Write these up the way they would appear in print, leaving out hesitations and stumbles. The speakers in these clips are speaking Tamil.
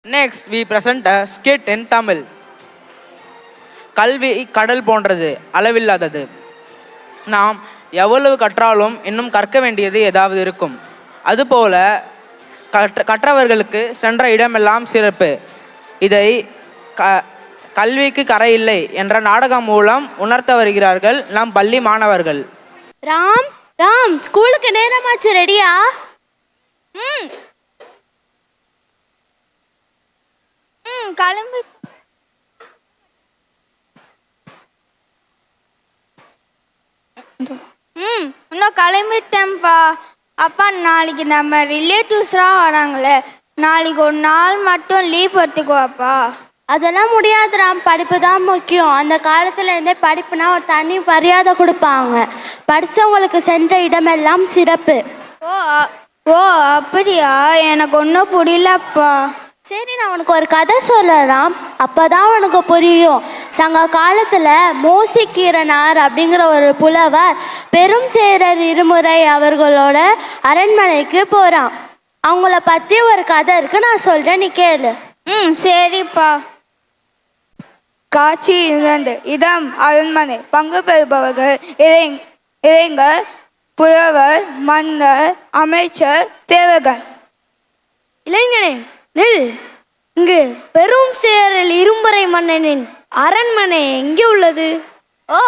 Next, we present a skit in Tamil. கல்வி கடல் போன்றது, அளவில்லாதது. நாம் எவ்வளவு கற்றாலும் இன்னும் கற்க வேண்டியது ஏதாவது இருக்கும். அதுபோல கற்றவர்களுக்கு சென்ற இடமெல்லாம் சிறப்பு. இதை கல்விக்கு கரை இல்லை என்ற நாடகம் மூலம் உணர்த்த வருகிறார்கள் நம் பள்ளி மாணவர்கள். ராம் ராம், ஸ்கூலுக்கு நேரமாச்சு, ரெடியா? கிளம்பி இன்னும் கிளம்பிட்டேன்ப்பா. அப்பா, நாளைக்கு நம்ம ரிலேட்டிவ்ஸ்லாம் வராங்களே, நாளைக்கு ஒரு நாள் மட்டும் லீவ் எடுத்துக்குவாப்பா. அதெல்லாம் முடியாது ராம், படிப்பு தான் முக்கியம். அந்த காலத்துல இருந்தே படிப்புனா ஒரு தனி மரியாதை கொடுப்பாங்க. படித்தவங்களுக்கு சென்ற இடமெல்லாம் சிறப்பு. ஓ அப்படியா? எனக்கு ஒன்றும் புரியலப்பா. சரி, நான் உனக்கு ஒரு கதை சொல்லுறான், அப்போதான் உனக்கு புரியும். சங்க காலத்தில் மோசிக்கீரனார் அப்படிங்கிற ஒரு புலவர் பெரும் சேரர் இருமுறை அவர்களோட அரண்மனைக்கு போகிறான். அவங்கள பற்றி ஒரு கதை இருக்கு, நான் சொல்கிறேன், நீ கேளு. சரிப்பா. காட்சி 2. இடம் அரண்மனை. பங்கு பெறுபவர்கள் இளைஞர், புலவர், மன்னர், அமைச்சர், சேவகன். இளைஞனே நில். இங்கு பெரும் சேரல் இரும்புரை மன்னனின் அரண்மனை எங்கே உள்ளது? ஓ,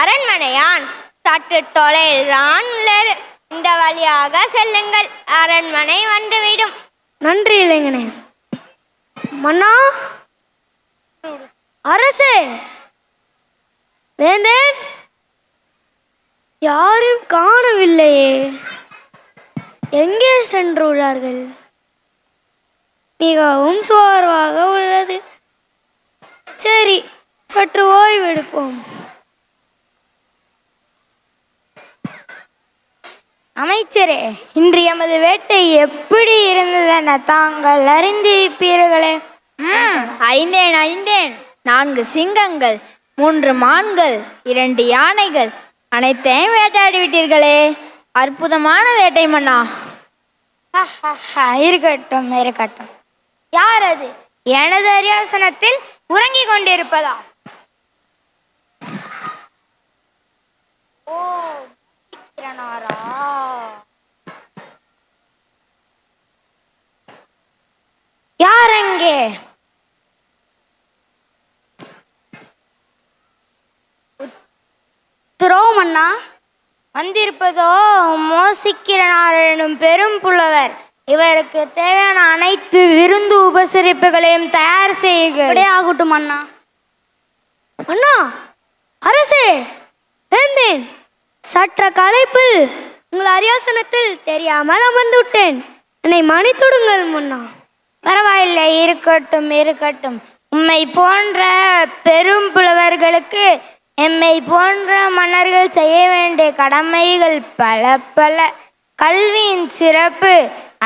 அரண்மனையான் சற்று தொலைதான் உள்ளது. இந்த வழியாக செல்லுங்கள், அரண்மனை வந்துவிடும். நன்றி இளைஞனே. மன்னா, அரசே, வேந்தன், யாரும் காணவில்லையே, எங்கே சென்றுள்ளார்கள்? மிகவும் சோர்வாக உள்ளது. சரி, சற்று ஓய்வெடுப்போம். அமைச்சரே, இன்று எமது வேட்டை எப்படி இருந்ததென தாங்கள் அறிந்திருப்பீர்களே? அறிந்தேன். 4 சிங்கங்கள், 3 மான்கள், 2 யானைகள், அனைத்தையும் வேட்டையாடி விட்டீர்களே. அற்புதமான வேட்டை மன்னா. இருக்கட்டும். யார் அது எனது அரியாசனத்தில் உறங்கிக் கொண்டிருப்பதா? ஓ, யார் அங்கே? துரோமண்ணா வந்திருப்பதோ மோசிக்கிறனார் எனும் பெரும் புலவர். இவருக்கு தேவையான அனைத்து விருந்து உபசரிப்புகளையும் தயார் செய்ய ஆகட்டும் அண்ணா. அண்ணா, அரசே, வேந்தேன், சற்ற களைப்பில் உங்கள் அரியாசனத்தில் தெரியாமல் அமர்ந்து விட்டேன். என்னை மன்னித்துடுங்கள் முன்னா. பரவாயில்லை, இருக்கட்டும். உம்மை போன்ற பெரும் புலவர்களுக்கு எம்மை போன்ற மன்னர்கள் செய்ய வேண்டிய கடமைகள் பல. கல்வியின் சிறப்பு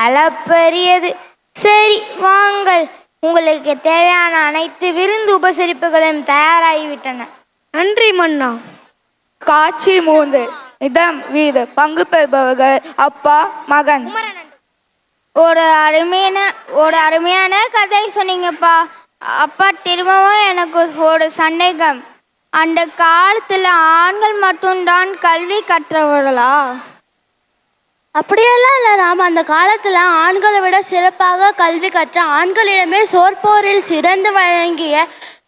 அளப்பரியது. சரி, வாங்கள், உங்களுக்கு தேவையான அனைத்து விருந்து உபசரிப்புகளும் தயாராகிவிட்டன. நன்றி மன்னா. காட்சி 3. இடம் வீடு. பங்கு பெறுபவர்கள் அப்பா, மகன். ஒரு அருமையான கதை சொன்னீங்கப்பா. அப்பா, திரும்பவும் எனக்கு ஒரு சந்தேகம். அந்த காலத்துல ஆண்கள் மட்டும்தான் கல்வி கற்றவர்களா? அப்படியெல்லாம் இல்லை ராம். அந்த காலத்தில் ஆண்களை விட சிறப்பாக கல்வி கற்ற, ஆண்களிடமே சோற்போரில் சிறந்து வழங்கிய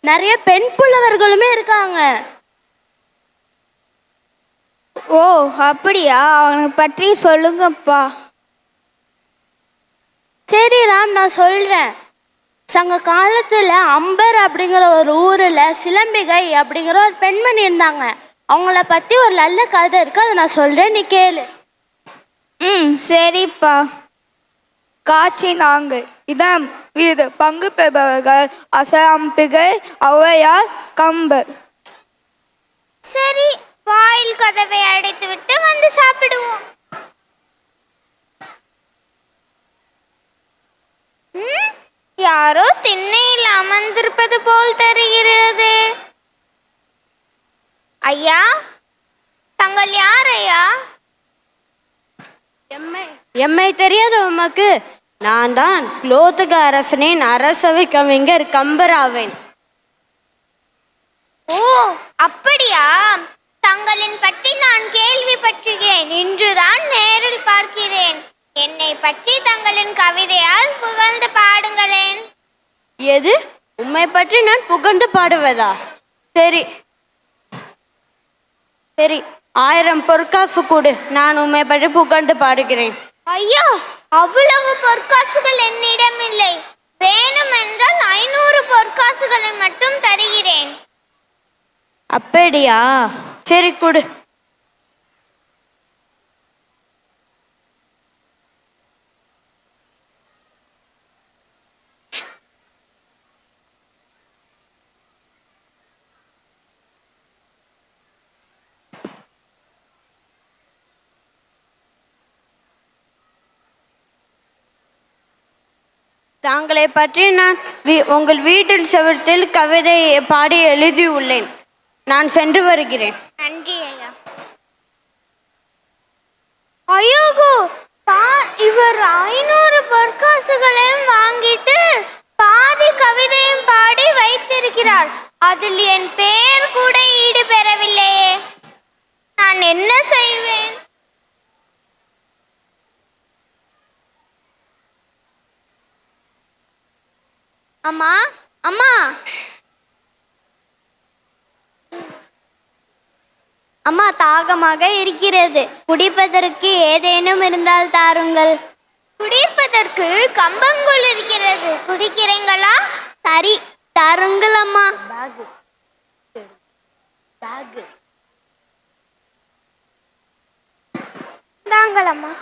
நிறைய பெண் புலவர்களுமே இருக்காங்க. ஓ அப்படியா? அவனை பற்றி சொல்லுங்கப்பா. சரி ராம், நான் சொல்கிறேன். சங்க காலத்தில் அம்பர் அப்படிங்கிற ஒரு ஊரில் சிலம்பிகை அப்படிங்கிற ஒரு பெண்மணி இருந்தாங்க. அவங்கள பற்றி ஒரு நல்ல கதை இருக்குது, அதை நான் சொல்கிறேன், நீ கேளு. சரிப்பா. காட்சி 4. இடம் வீடு. பங்கு பெறுபவர்கள் அசம்பிகை, ஔவையார், கம்பர். சரி, வாயில் கதவை அடைத்துவிட்டு வந்து சாப்பிடுவோம். யாரோ திண்ணையில் அமர்ந்திருப்பது போல் தெரிகிறது. ஐயா, தங்கள் யார் ஐயா? எம்மை தெரியாது உமக்கு? நான் தான் குலோத்துக அரசனின் அரசவை கவிஞர் கம்பர் ஆவேன். ஓ அப்படியா? தங்களின் பற்றி நான் கேள்விப்பட்டிருக்கிறேன், இன்றுதான் நேரில் பார்க்கிறேன். என்னை பற்றி தங்களின் கவிதையால் புகழ்ந்து பாடுங்களேன். எது? உம்மை பற்றி நான் புகழ்ந்து பாடுவதா? சரி சரி, 1000 பொற்காசு கொடு, நான் உம்மை பற்றி புகழ்ந்து பாடுகிறேன். ஐயா, அவ்வளவு பொற்காசுகள் என்னிடம் இல்லை. வேணுமென்றால் 500 பொற்காசுகளை மட்டும் தருகிறேன். அப்படியா? சரி கொடு. தாங்களை பற்றி நான் உங்கள் வீட்டில் செவத்தில் கவிதை பாடி எழுதியுள்ளேன். நான் சென்று வருகிறேன். நன்றி ஐயா. ஐயோகோ, இவர் 500 பொற்காசுகளையும் வாங்கிட்டு பாதி கவிதையும் பாடி வைத்திருக்கிறார். அதில் என் பெயர் கூட ஈடு பெறவில்லையே. நான் என்ன செய்வேன்? அம்மா அம்மா அம்மா, தாகமாக இருக்கிறது. குடிப்பதற்கு ஏதேனும் இருந்தால் தாருங்கள். குடிப்பதற்கு கம்பங்கூழ் இருக்கிறது, குடிக்கிறீங்களா? சரி, தாருங்கள் அம்மா. தாங்கள் அம்மா.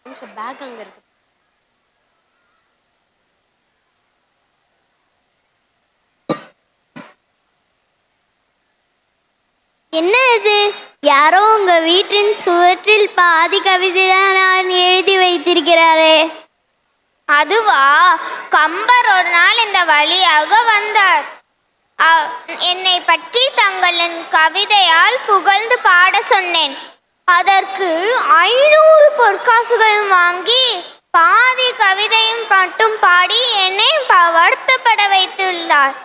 பேக் அங்க இருக்கு. என்ன இது? யாரோ உங்க வீட்டின் சுவற்றில் பாதி கவிதை நான் எழுதி வைத்திருக்கிறாரே. அதுவா? கம்பர் ஒரு நாள் இந்த வழியாக வந்தார். என்னை பற்றி தங்களின் கவிதையால் புகழ்ந்து பாட சொன்னேன். அதற்கு 500 பொற்காசுகளும் வாங்கி பாதி கவிதையும் மட்டும் பாடி என்னை வருத்தப்பட வைத்துள்ளார்.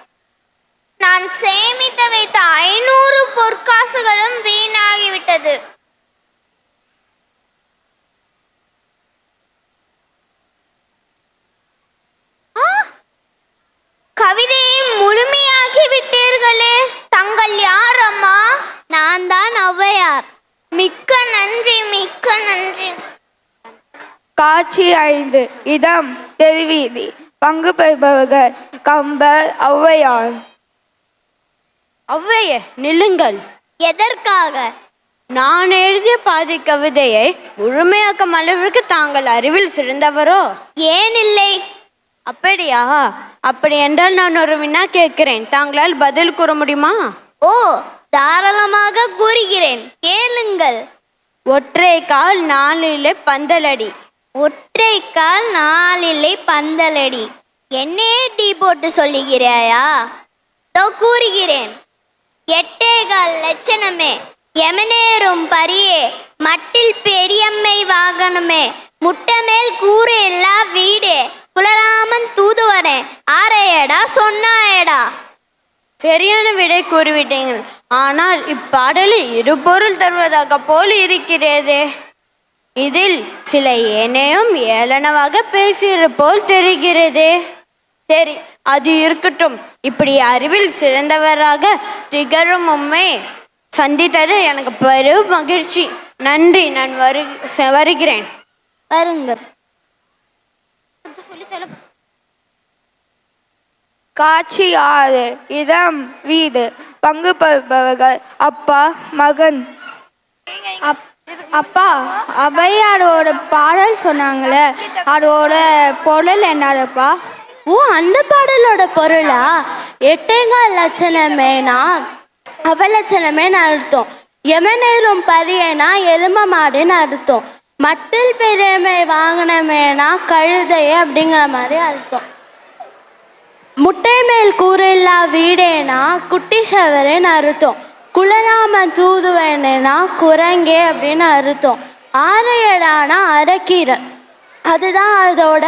நான் சேமித்து வைத்த 500 பொற்காசுகளும் வீணாகிவிட்டது. கவிதையை முழுமையாகி விட்டீர்களே. தங்கள் யார் அம்மா? நான் தான் ஔவையார். மிக்க நன்றி, மிக்க நன்றி. காட்சி 5. இடம் தெருவீதி. பங்கு பெறுபவர்கள் கம்பர், ஔவையார். ஔவையே, நில்லுங்கள். எதற்காக? நான் எழுதிய பாதி கவிதையை முழுமையாக்கும் அளவிற்கு தாங்கள் அறிவில் சிறந்தவரோ? ஏன் இல்லை? அப்படியா? அப்படி என்றால் நான் ஒரு வினா கேட்கிறேன், தாங்களால் பதில் கூற முடியுமா? ஓ, தாராளமாக கூறுகிறேன், கேளுங்கள். ஒற்றை கால் 4 பந்தலடி. ஒற்றை கால் 4 பந்தலடி. என்னையே டீ போட்டு சொல்லுகிறாயா? கூறுகிறேன். 8 லட்சணமே, எமனேறும் பரியே, மட்டில் பெரியம்மை வாகனமே, முட்டமேல் கூறு எல்லா வீடே, குலராமன் தூதுவனே, ஆரையடா சொன்னாயடா. சரியான விடை கூறிவிட்டீர்கள். ஆனால் இப்பாடலில் 2 பொருள் தருவதாக போல் இருக்கிறதே. இதில் சில ஏனையும் ஏளனமாக பேசுகிற போல் தெரிகிறதே. சரி, அது இருக்கட்டும். இப்படி அறிவில் சிறந்தவராக திகழும் உம்மை சந்தித்தது எனக்கு பெரும் மகிழ்ச்சி. நன்றி. நான் வருகிறேன். வருங்கள். காட்சி 6. இடம் வீடு. பங்கு பெறுபவர்கள் அப்பா, மகன். அப்பா, ஔவையாரோட பாடல் சொன்னாங்களே, அதோட பொருள் என்னதுப்பா? ஓ, அந்த பாடலோட பொருளா? 8 லட்சணமேனா அவலட்சணமேனு அர்த்தம். எமனேறும் பரியனா எலும மாடுன்னு அர்த்தம். மட்டில் பெரியமை வாங்கினமேனா கழுதைய அப்படிங்கிற மாதிரி அர்த்தம். முட்டை மேல் கூறில்லா வீடேனா குட்டி சவரேன்னு அர்த்தம். குலராமன் தூதுவனேனா குரங்கே அப்படின்னு அர்த்தம். ஆரையடானா அரைக்கீரை. அதுதான் அதோட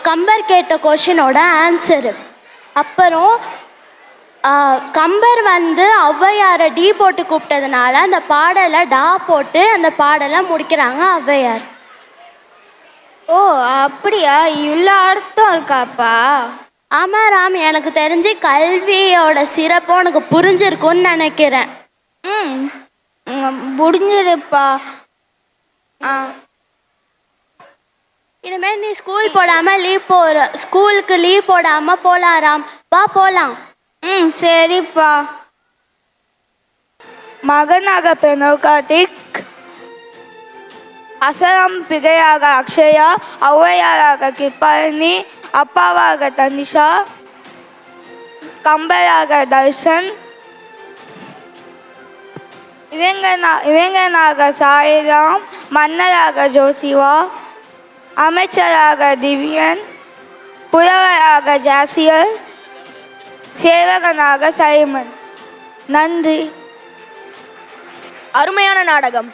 கம்பர் கேட்ட கொஷினோட ஆன்சரு. அப்புறம் கம்பர் வந்து ஔவையாரை டி போட்டு கூப்பிட்டதுனால அந்த பாடலை டா போட்டு அந்த பாடலை முடிக்கிறாங்க ஔவையார். ஓ அப்படியா, இவ்வளோ அர்த்தம் இருக்காப்பா? ஆமாம் ராம், எனக்கு தெரிஞ்சு கல்வியோட சிறப்பு உனக்கு புரிஞ்சிருக்கும்னு நினைக்கிறேன். முடிஞ்சிருப்பா. இனிமேல் நீ ஸ்கூலுக்கு லீவ் போடாமல் போகலாம் ராம். வா போகலாம். சரிப்பா. மகனாக பிறந்தவர் கார்த்திக், அசலம் பிகையாக அக்ஷயா, ஔவையாராக கிருபாலினி, அப்பாவாக தனிஷா, கம்பராக தர்ஷன், இளைஞனாக சாய்ராம், மன்னராக ஜோசிவா, அமைச்சராக திவ்யன், புலவராக ஜாசியர், சேவகனாக சைமன். நன்றி. அருமையான நாடகம்.